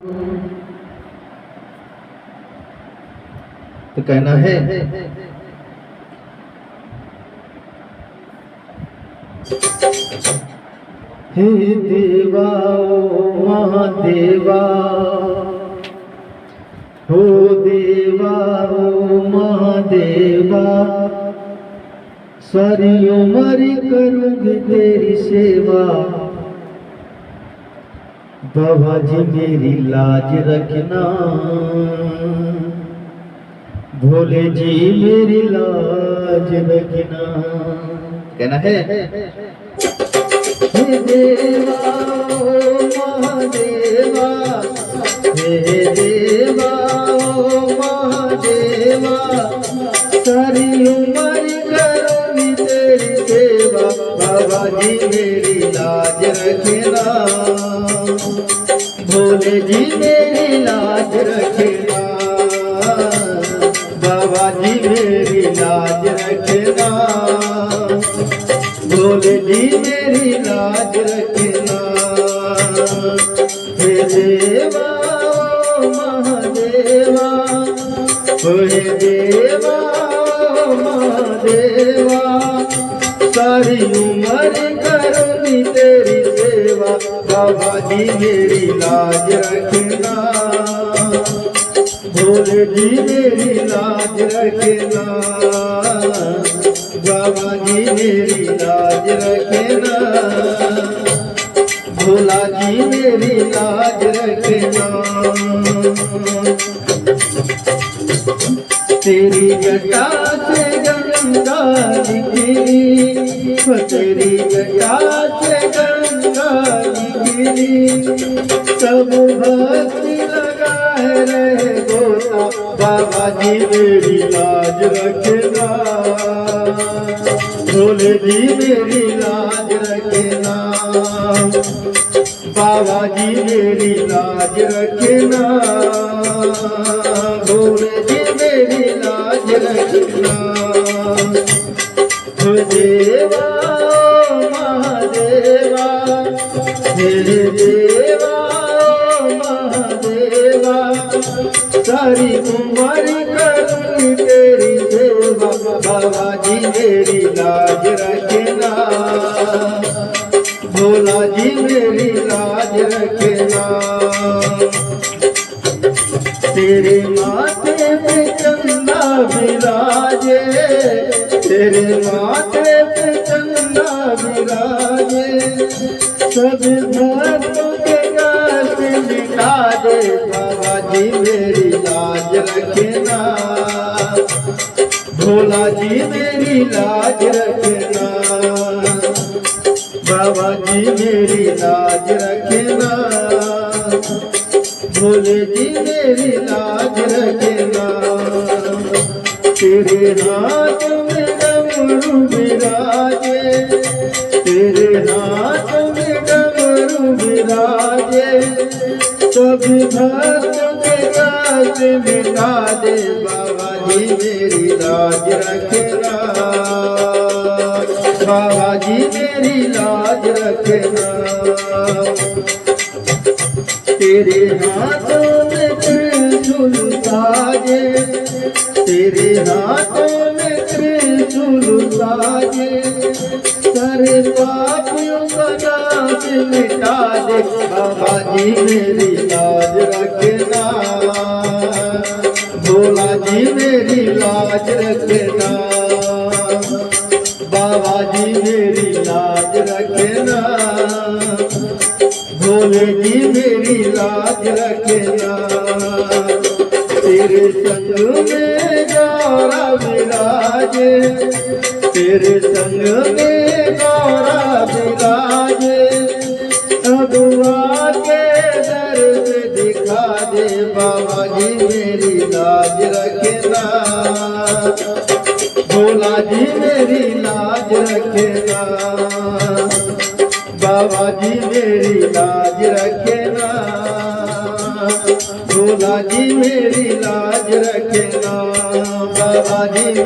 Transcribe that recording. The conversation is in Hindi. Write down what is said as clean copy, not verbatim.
तो कहना है हे देवा महादेवा, हो देवा ओ महादेवा, सारी उम्र करूंगी तेरी सेवा। बाबा जी मेरी लाज रखना, भोले जी मेरी लाज रखना। कहना है हे देवा ओ महादेवा, हे देवा ओ महादेवा, सारी उम्र करूंगी तेरी सेवा। बाबा जी मेरी लाज रखना, भोले जी मेरी लाज रखना। बाबा जी मेरी लाज रखना, भोले जी मेरी लाज रखना। हे देवा ओ महादेवा, हे देवा ओ महादेवा, सारी उम्र करूंगी तेरी सेवा। बाबा जी मेरी लाज रखना, भोले जी मेरी लाज रखना। बाबा जी मेरी लाज रखना, भोला जी मेरी लाज रखना। तेरी जटा से गंगा निकली, तेरी जटा से गंगा निकली, सब भक्ति लगाए रहे गोता। बाबा जी मेरी लाज रखना, भोले जी मेरी लाज रखना। बाबा जी मेरी लाज रखना, भोले जी मेरी लाज रखना। देवा महादेवा, हे देवा महादेवा, सारी उम्र करूंगी तेरी सेवा। बाबा जी मेरी लाज रखना, भोला जी मेरी लाज रखना। तेरे माथे पे चंदा विराजे, तेरे माथे पे चंदा विराजे, सब भक्तों के गात मिटा दे। बाबा जी मेरी लाज रखना, भोला जी मेरी लाज रखना। बाबा जी मेरी लाज रखना, भोले जी मेरी लाज रखना। तेरे हाथ में डमरू विराजे, तेरे हाथ में डमरू विराजे, सभी भक्तों के गात मिटा दे। बाबा जी मेरी लाज रखना, बाबा जी मेरी लाज रखना। तेरे हाथों में त्रिशूल साजे, तेरे हाथों में त्रिशूल साजे, सारे पापियों का नाश मिटा दे। बाबा जी मेरी लाज रखना, भोला जी मेरी लाज रखना। बाबा जी मेरी लाज रखना, भोले जी मेरी लाज रखना। तेरे संग में गौरा विराजे, तेरे संग में गौरा विराजे, अगुआ के दर से दिखा दे। बाबा जी मेरी लाज रखना, भोला जी मेरी लाज रखना। बाबा जी मेरी लाज रखना, भोला जी मेरी लाज रखना। बाबा जी